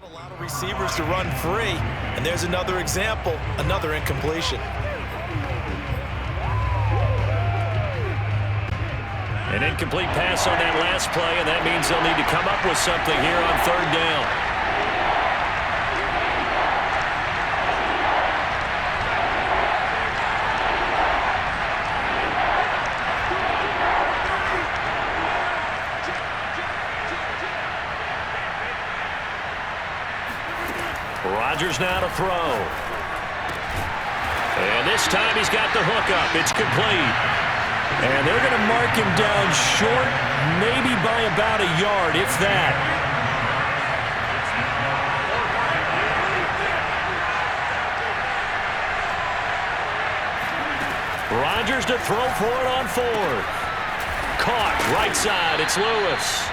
A lot of receivers to run free, and there's another example, another incompletion. An incomplete pass on that last play, and that means they'll need to come up with something here on third down. Rodgers now to throw. And this time he's got the hook up. It's complete. And they're going to mark him down short, maybe by about a yard, if that. Rodgers to throw for it on fourth. Caught right side. It's Lewis.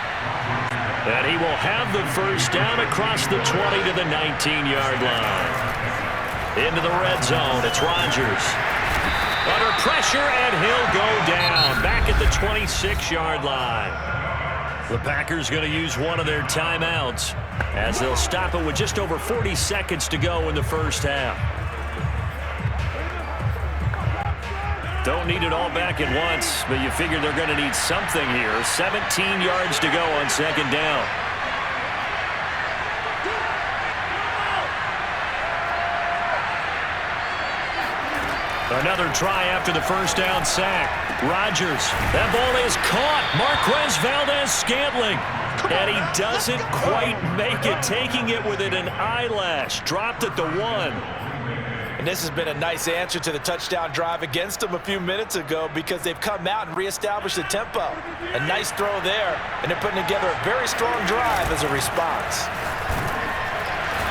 And he will have the first down across the 20 to the 19-yard line. Into the red zone, it's Rodgers. Under pressure, and he'll go down. Back at the 26-yard line. The Packers going to use one of their timeouts as they'll stop it with just over 40 seconds to go in the first half. Don't need it all back at once, but you figure they're going to need something here. 17 yards to go on second down. Another try after the first down sack. Rodgers, that ball is caught. Marquez Valdez-Scantling. And he doesn't quite make it, taking it within an eyelash. Dropped at the 1. And this has been a nice answer to the touchdown drive against them a few minutes ago because they've come out and reestablished the tempo. A nice throw there, and they're putting together a very strong drive as a response.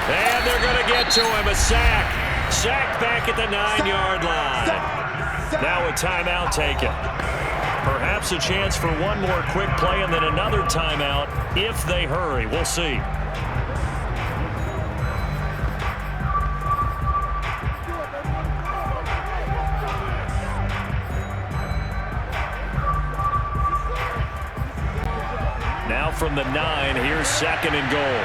And they're going to get to him, a sack. Sack back at the 9-yard line. Now a timeout taken. Perhaps a chance for one more quick play and then another timeout if they hurry. We'll see. Now from the 9, here's second and goal.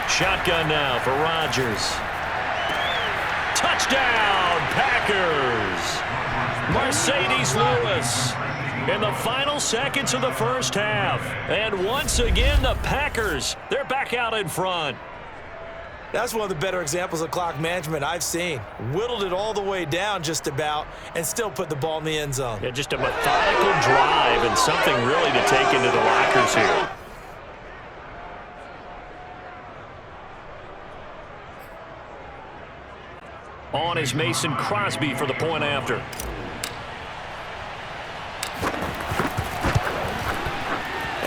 Shotgun now for Rodgers. Touchdown, Packers! Mercedes Lewis in the final seconds of the first half. And once again, the Packers, they're back out in front. That's one of the better examples of clock management I've seen. Whittled it all the way down just about and still put the ball in the end zone. Yeah, just a methodical drive and something really to take into the lockers here. On is Mason Crosby for the point after.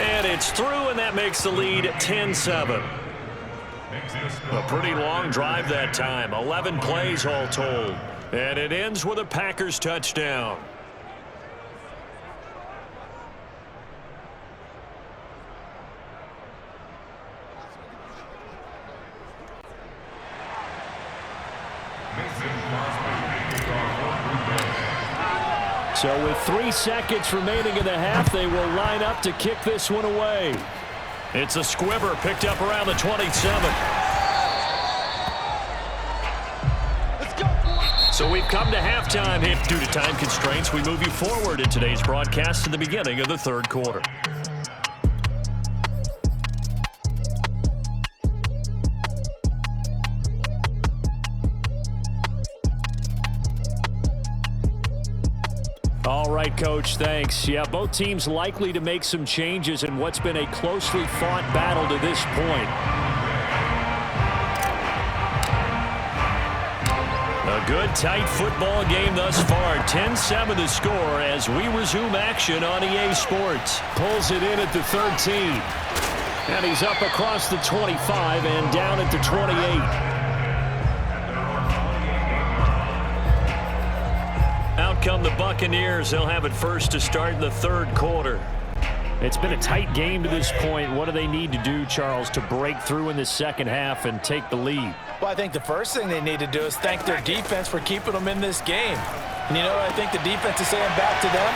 And it's through, and that makes the lead 10-7. A pretty long drive that time. 11 plays all told. And it ends with a Packers touchdown. So with 3 seconds remaining in the half, they will line up to kick this one away. It's a squibber picked up around the 27. So we've come to halftime here. Due to time constraints, we move you forward in today's broadcast to the beginning of the third quarter. All right, Coach, thanks. Yeah, both teams likely to make some changes in what's been a closely fought battle to this point. A good, tight football game thus far. 10-7 the score as we resume action on EA Sports. Pulls it in at the 13. And he's up across the 25 and down at the 28. Out come the Buccaneers. They'll have it first to start the third quarter. It's been a tight game to this point. What do they need to do, Charles, to break through in the second half and take the lead? Well, I think the first thing they need to do is thank their defense for keeping them in this game. And you know what I think the defense is saying back to them?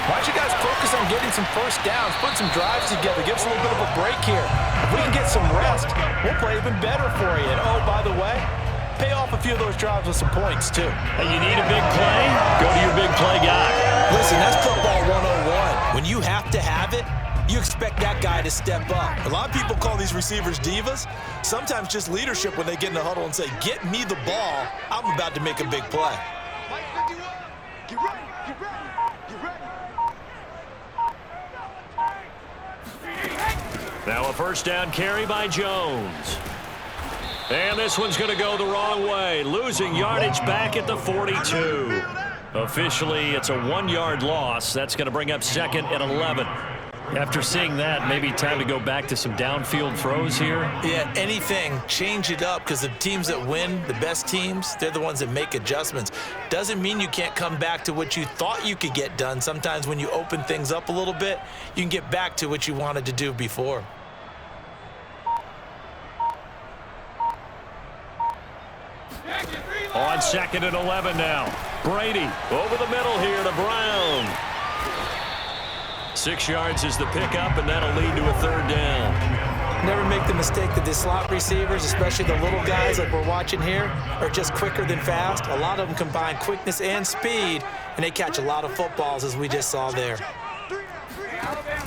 Why don't you guys focus on getting some first downs, put some drives together, give us a little bit of a break here. If we can get some rest, we'll play even better for you. And, oh, by the way, pay off a few of those drives with some points, too. Hey, you need a big play? Go to your big play guy. Listen, that's football 101. When you have to have it, you expect that guy to step up. A lot of people call these receivers divas. Sometimes just leadership when they get in the huddle and say, get me the ball, I'm about to make a big play. Get ready, get ready, get ready. Now a first down carry by Jones. And this one's going to go the wrong way. Losing yardage back at the 42. Officially, it's a 1-yard loss. That's going to bring up 2nd and 11. After seeing that, maybe time to go back to some downfield throws here. Yeah, anything. Change it up because the teams that win, the best teams, they're the ones that make adjustments. Doesn't mean you can't come back to what you thought you could get done. Sometimes when you open things up a little bit, you can get back to what you wanted to do before. On 2nd and 11 now. Brady over the middle here to Brown. 6 yards is the pickup, and that'll lead to a 3rd down. Never make the mistake that the slot receivers, especially the little guys like we're watching here, are just quicker than fast. A lot of them combine quickness and speed, and they catch a lot of footballs, as we just saw there.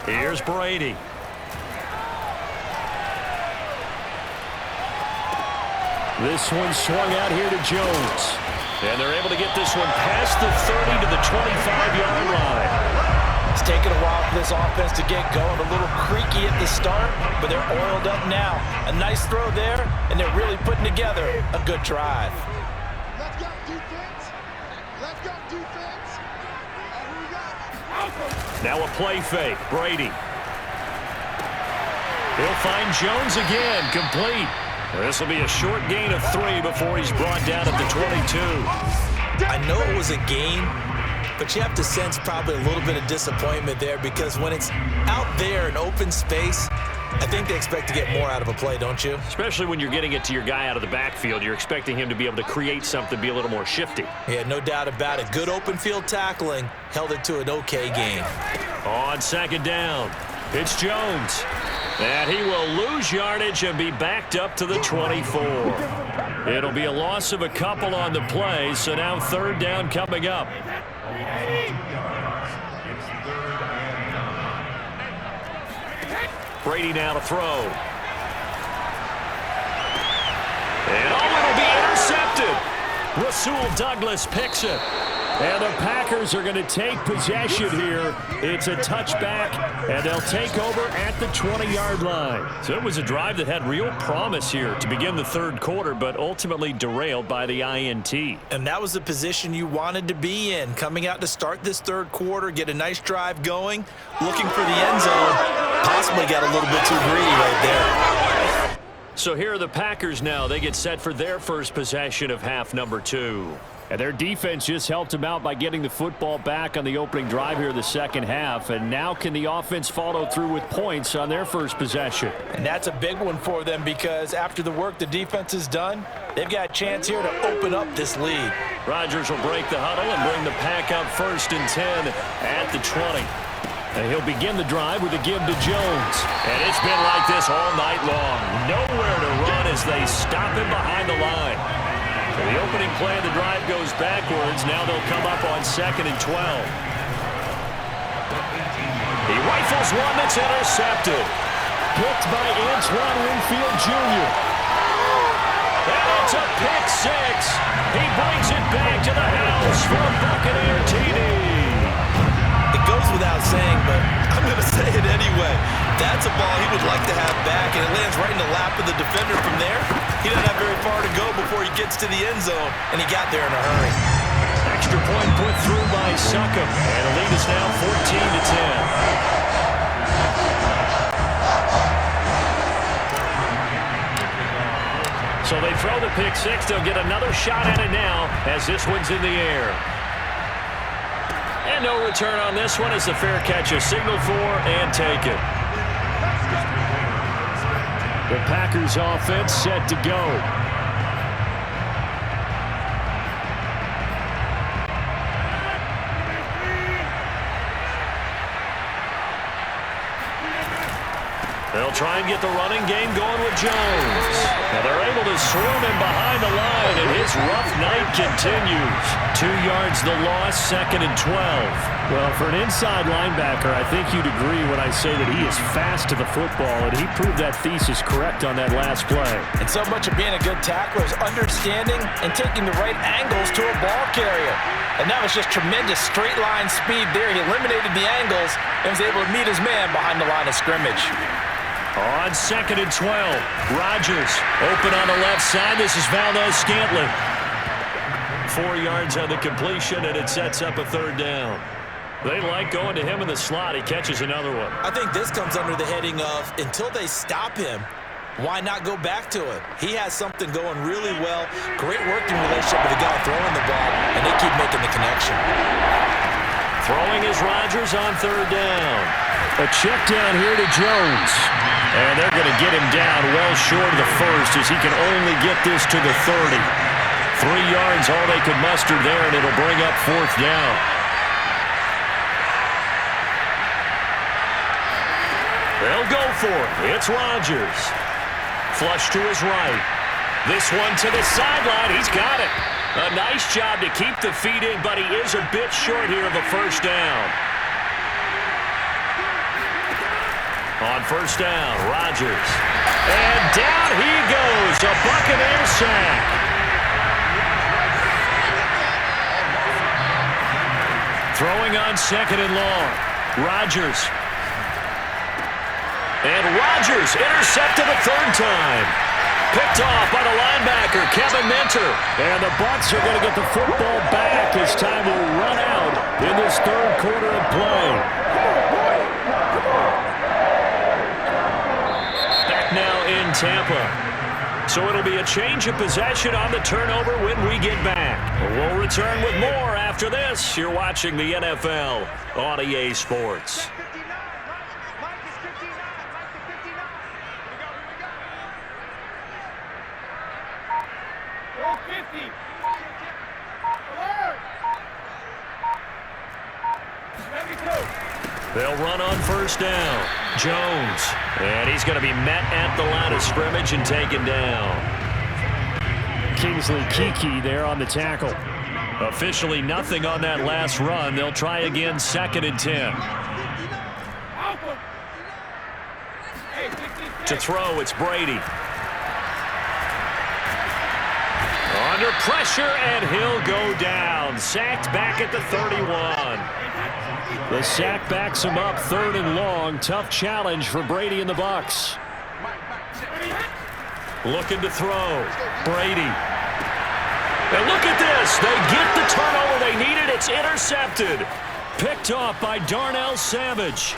Here's Brady. This one swung out here to Jones. And they're able to get this one past the 30 to the 25-yard line. It's taken a while for this offense to get going. A little creaky at the start, but they're oiled up now. A nice throw there, and they're really putting together a good drive. Let's go, defense. Let's go, defense. Here we go. Now a play fake. Brady. He'll find Jones again. Complete. This will be a short gain of 3 before he's brought down at the 22. I know it was a gain, but you have to sense probably a little bit of disappointment there because when it's out there in open space, I think they expect to get more out of a play, don't you? Especially when you're getting it to your guy out of the backfield. You're expecting him to be able to create something, be a little more shifty. Yeah, no doubt about it. Good open field tackling held it to an okay gain. On 2nd down, it's Jones. And he will lose yardage and be backed up to the 24. It'll be a loss of a couple on the play, so now 3rd down coming up. Brady now to throw. And it'll be intercepted. Rasul Douglas picks it. And the Packers are going to take possession here. It's a touchback, and they'll take over at the 20-yard line. So it was a drive that had real promise here to begin the 3rd quarter, but ultimately derailed by the INT. And that was the position you wanted to be in, coming out to start this 3rd quarter, get a nice drive going, looking for the end zone, possibly got a little bit too greedy right there. So here are the Packers now. They get set for their first possession of half number 2. And their defense just helped them out by getting the football back on the opening drive here in the 2nd half. And now can the offense follow through with points on their first possession? And that's a big one for them because after the work the defense has done, they've got a chance here to open up this lead. Rodgers will break the huddle and bring the pack up 1st and 10 at the 20. And he'll begin the drive with a give to Jones. And it's been like this all night long. Nowhere to run as they stop him behind the line. And the opening play of the drive goes backwards. Now they'll come up on 2nd and 12. He rifles one that's intercepted. Picked by Antoine Winfield Jr. And it's a pick 6. He brings it back to the house for a Buccaneer TD. It goes without saying, but I'm going to say it anyway. That's a ball he would like to have back, and it lands right in the lap of the defender from there. He doesn't have very far to go before he gets to the end zone, and he got there in a hurry. Extra point put through by Succop, and the lead is now 14 to 10. So they throw the pick 6. They'll get another shot at it now as this one's in the air. And no return on this one as the fair catch is signaled for and taken. The Packers offense set to go. They'll try and get the running game going with Jones. Now they're able to swarm him behind the line, and his rough night continues. 2 yards the loss, 2nd and 12. Well, for an inside linebacker, I think you'd agree when I say that he is fast to the football, and he proved that thesis correct on that last play. And so much of being a good tackler is understanding and taking the right angles to a ball carrier. And that was just tremendous straight line speed there. He eliminated the angles and was able to meet his man behind the line of scrimmage. On 2nd and 12, Rodgers open on the left side. This is Valdez-Scantling. 4 yards on the completion, and it sets up a 3rd down. They like going to him in the slot. He catches another one. I think this comes under the heading of until they stop him, why not go back to it? He has something going really well. Great working relationship with the guy throwing the ball, and they keep making the connection. Throwing is Rodgers on 3rd down. A check down here to Jones. And they're going to get him down well short of the 1st as he can only get this to the 30. 3 yards all they could muster there, and it'll bring up 4th down. They'll go for it. It's Rodgers. Flush to his right. This one to the sideline. He's got it. A nice job to keep the feet in, but he is a bit short here of a 1st down. On 1st down, Rodgers. And down he goes. A Buccaneer sack. Throwing on 2nd and long. Rodgers. And Rodgers intercepted a 3rd time. Picked off by the linebacker, Kevin Minter. And the Bucs are going to get the football back as time will run out in this 3rd quarter of play. Now in Tampa. So it'll be a change of possession on the turnover when we get back. We'll return with more after this. You're watching the NFL on EA Sports. They'll run on 1st down. Jones. And he's going to be met at the line of scrimmage and taken down. Kingsley Kiki there on the tackle. Officially nothing on that last run. They'll try again 2nd and 10. To throw, it's Brady. Under pressure, and he'll go down. Sacked back at the 31. The sack backs him up 3rd and long. Tough challenge for Brady and the Bucs. Looking to throw. Brady. And look at this. They get the turnover they needed. It's intercepted. Picked off by Darnell Savage.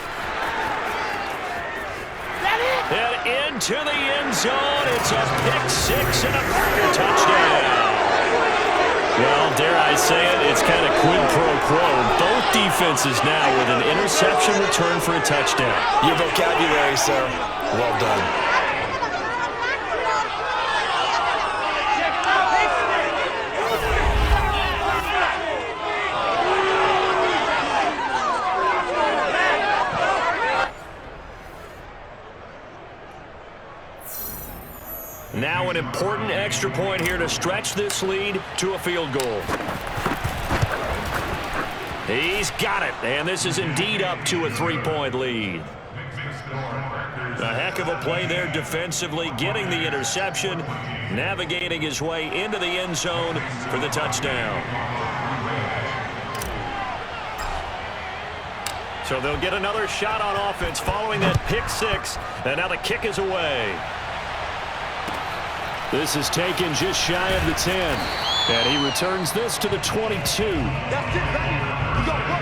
And into the end zone. It's a pick 6 and a Packer touchdown. Well, dare I say it, it's kind of quid pro quo. Both defenses now with an interception return for a touchdown. Your vocabulary, sir. Well done. Now an important extra point here to stretch this lead to a field goal. He's got it, and this is indeed up to a 3-point lead. A heck of a play there defensively, getting the interception, navigating his way into the end zone for the touchdown. So they'll get another shot on offense following that pick 6, and now the kick is away. This is taken just shy of the 10. And he returns this to the 22. That's it, baby. You got work.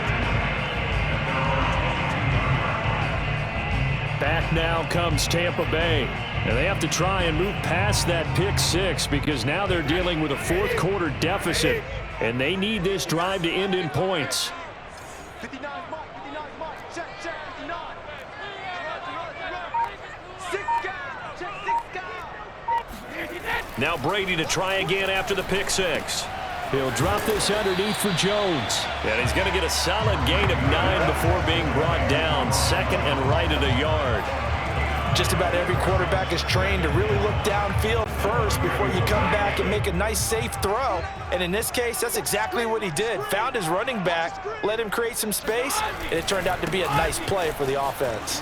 Back now comes Tampa Bay. And they have to try and move past that pick 6 because now they're dealing with a 4th quarter deficit. And they need this drive to end in points. 59 mark, check, 59. Six guys, check 6 guys. Now Brady to try again after the pick 6. He'll drop this underneath for Jones. And he's going to get a solid gain of 9 before being brought down. 2nd and right at a yard. Just about every quarterback is trained to really look downfield first before you come back and make a nice, safe throw. And in this case, that's exactly what he did. Found his running back, let him create some space, and it turned out to be a nice play for the offense.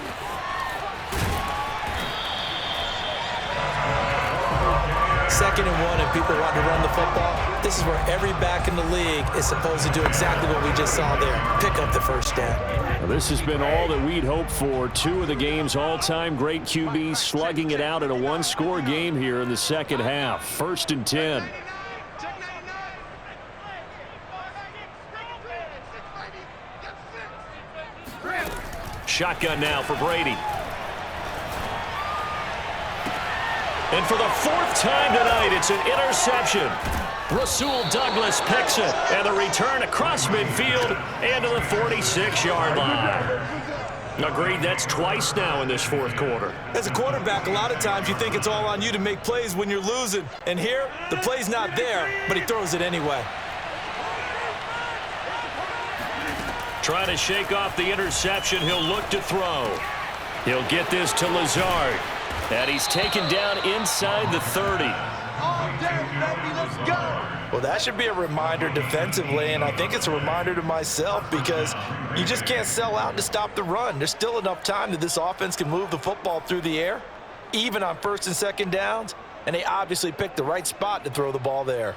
Second and 1, and people want to run the football. This is where every back in the league is supposed to do exactly what we just saw there. Pick up the first down. Well, this has been all that we'd hoped for. Two of the game's all-time great QBs slugging it out in a one-score game here in the second half. 1st and 10. Shotgun now for Brady. And for the 4th time tonight, it's an interception. Rasul Douglas picks it, and the return across midfield and to the 46-yard line. Agreed, that's twice now in this 4th quarter. As a quarterback, a lot of times you think it's all on you to make plays when you're losing. And here, the play's not there, but he throws it anyway. Trying to shake off the interception, he'll look to throw. He'll get this to Lazard. And he's taken down inside the 30. Let's go. Well, that should be a reminder defensively, and I think it's a reminder to myself because you just can't sell out to stop the run. There's still enough time that this offense can move the football through the air, even on 1st and 2nd downs, and they obviously picked the right spot to throw the ball there.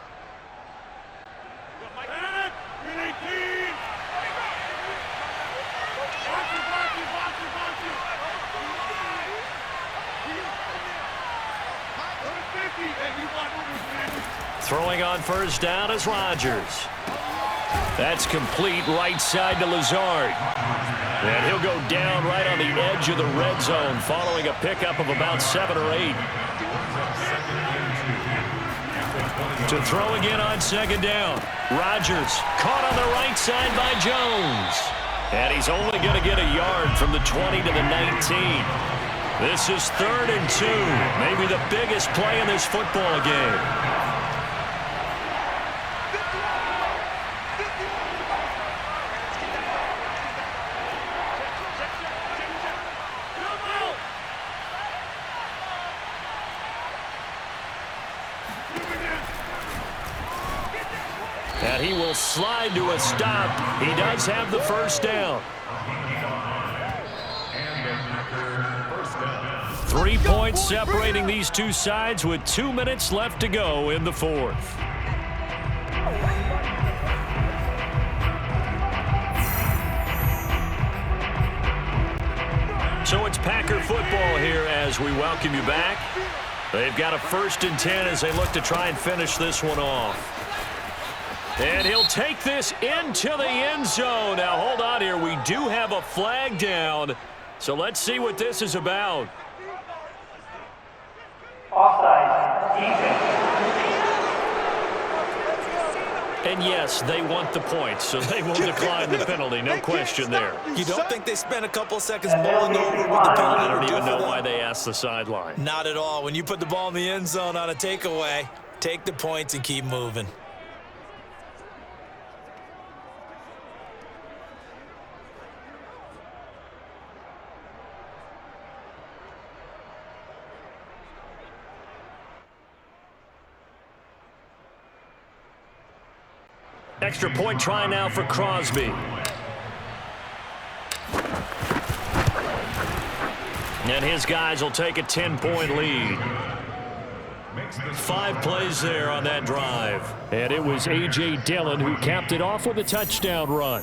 Throwing on 1st down is Rodgers. That's complete right side to Lazard. And he'll go down right on the edge of the red zone following a pickup of about 7 or 8. To throw again on 2nd down. Rodgers caught on the right side by Jones. And he's only going to get a yard from the 20 to the 19. This is 3rd and 2. Maybe the biggest play in this football game. And he will slide to a stop. He does have the 1st down. 3 points separating these two sides with 2 minutes left to go in the 4th. So it's Packer football here as we welcome you back. They've got a 1st and 10 as they look to try and finish this one off. And he'll take this into the end zone. Now, hold on here. We do have a flag down. So let's see what this is about. Offside, defense. And yes, they want the points, so they will decline the penalty. No question there. You don't think they spent a couple of seconds mulling over what the penalty I don't would do even know for them? why they asked the sideline. Not at all. When you put the ball in the end zone on a takeaway, take the points and keep moving. Extra point try now for Crosby. And his guys will take a 10-point lead. 5 plays there on that drive. And it was A.J. Dillon who capped it off with a touchdown run.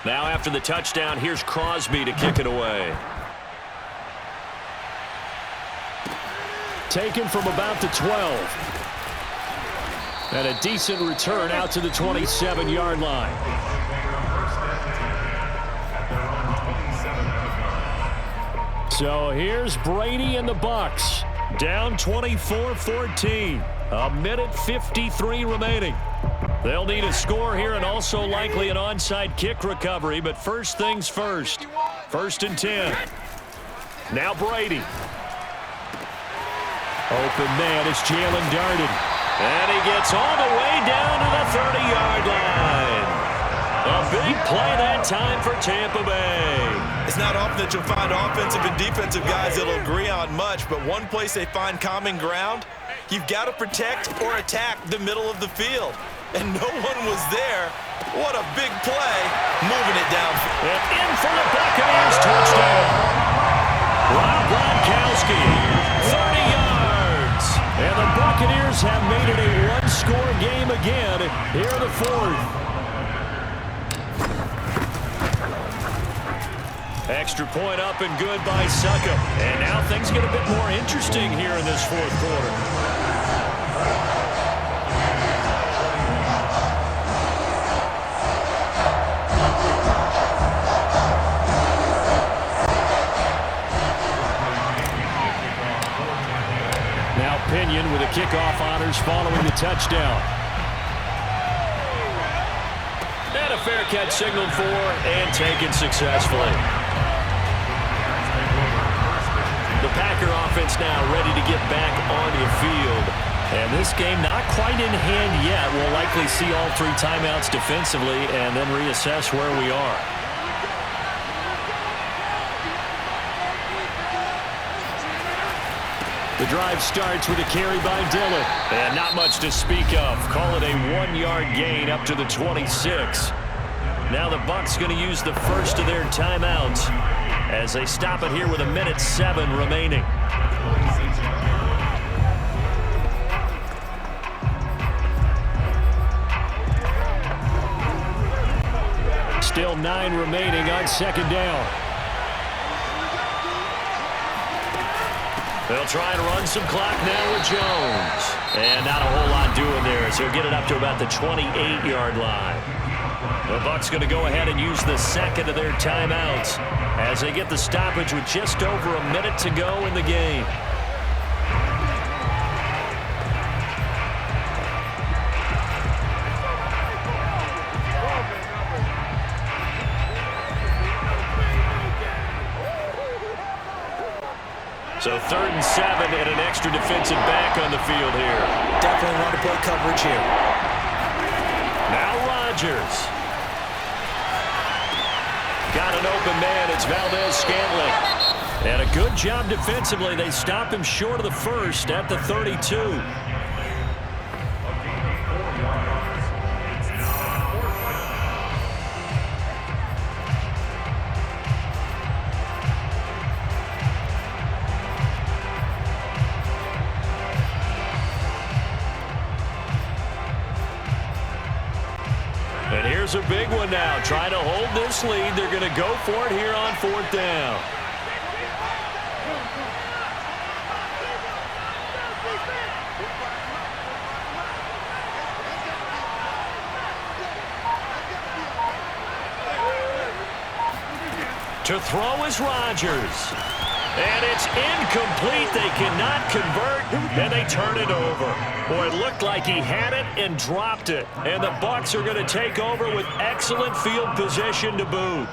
Now after the touchdown, here's Crosby to kick it away. Taken from about the 12. And a decent return out to the 27-yard line. So here's Brady and the Bucs. Down 24-14. A minute 53 remaining. They'll need a score here and also likely an onside kick recovery. But first things first. 1st and 10. Now Brady. Open man is Jalen Darden. And he gets all the way down to the play that time for Tampa Bay. It's not often that you'll find offensive and defensive guys that'll agree on much, but one place they find common ground, you've got to protect or attack the middle of the field. And no one was there. What a big play, moving it down. And in for the Buccaneers touchdown. Rob Gronkowski, 30 yards. And the Buccaneers have made it a one-score game again here in the fourth. Extra point up and good by Suckup. And now things get a bit more interesting here in this fourth quarter. Now Pinion with the kickoff honors following the touchdown. And a fair catch signaled for and taken successfully. The Packer offense now ready to get back on the field. And this game not quite in hand yet. We'll likely see all three timeouts defensively and then reassess where we are. The drive starts with a carry by Dillon. And not much to speak of. Call it a 1-yard gain up to the 26. Now the Bucs going to use the first of their timeouts as they stop it here with 1:07 remaining. Still 9 remaining on second down. They'll try and run some clock now with Jones. And not a whole lot doing there, so he'll get it up to about the 28-yard line. The Bucs going to go ahead and use the second of their timeouts as they get the stoppage with just over a minute to go in the game. So 3rd and 7 and an extra defensive back on the field here. Definitely want to play coverage here. Now Rodgers. Got an open man. It's Valdez-Scantling. And a good job defensively. They stop him short of the first at the 32. And here's a big one now. Trying to hold this lead. They're going to go for it here on 4th down. To throw is Rodgers. And it's incomplete. They cannot convert, and they turn it over. Boy, it looked like he had it and dropped it. And the Bucs are going to take over with excellent field position to boot.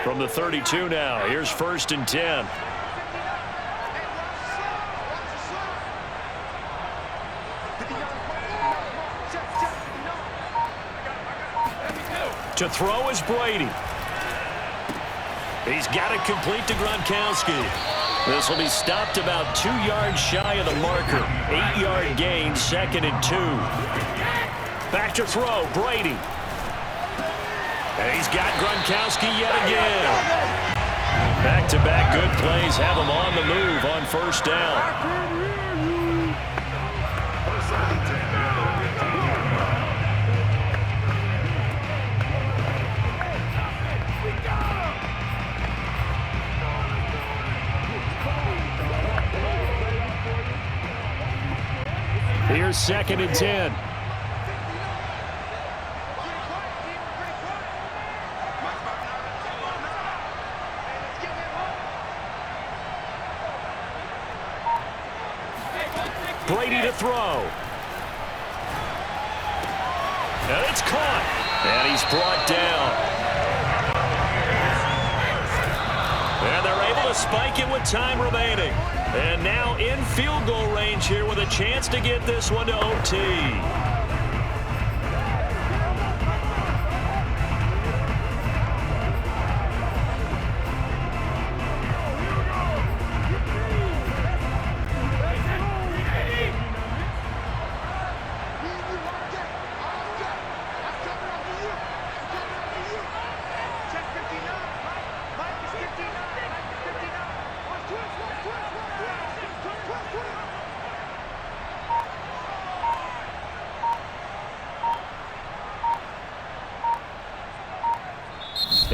From the 32 now, here's 1st and 10. To throw is Brady. He's got it complete to Gronkowski. This will be stopped about 2 yards shy of the marker. 8-yard gain, 2nd and 2. Back to throw, Brady. And he's got Gronkowski yet again. Back-to-back good plays have him on the move on 1st down. Here's 2nd and 10. Brady to throw. And it's caught. And he's brought down. And they're able to spike it with time remaining. And now in field goal range here with a chance to get this one to OT.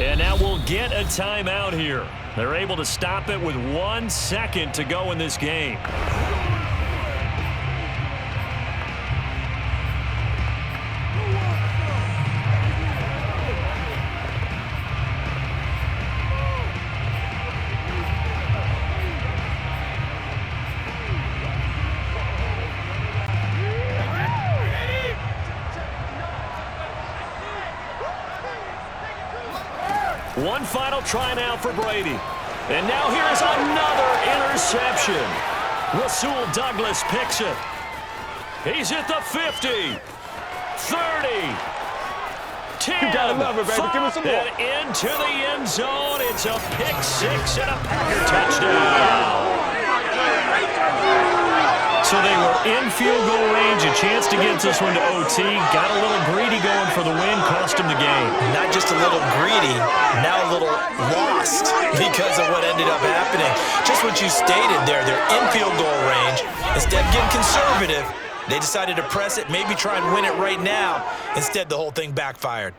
And now we'll get a timeout here. They're able to stop it with 1 second to go in this game. One final try now for Brady. And now here's another interception. Rasul Douglas picks it. He's at the 50, 30, 10, You gotta love it, baby. Give me some more. and into the end zone. It's a pick six and a Packer touchdown. So they were in field goal range, a chance to get this one to OT. Got a little greedy going for the win, cost him the game. Not just a little greedy, now a little lost because of what ended up happening. Just what you stated there, they're in field goal range. Instead of getting conservative, they decided to press it, maybe try and win it right now. Instead, the whole thing backfired.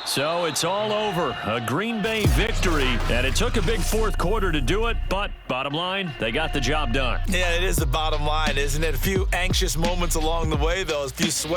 So it's all over. A Green Bay victory, and it took a big fourth quarter to do it, but bottom line, they got the job done. Yeah, it is the bottom line, isn't it? A few anxious moments along the way, though, a few sweat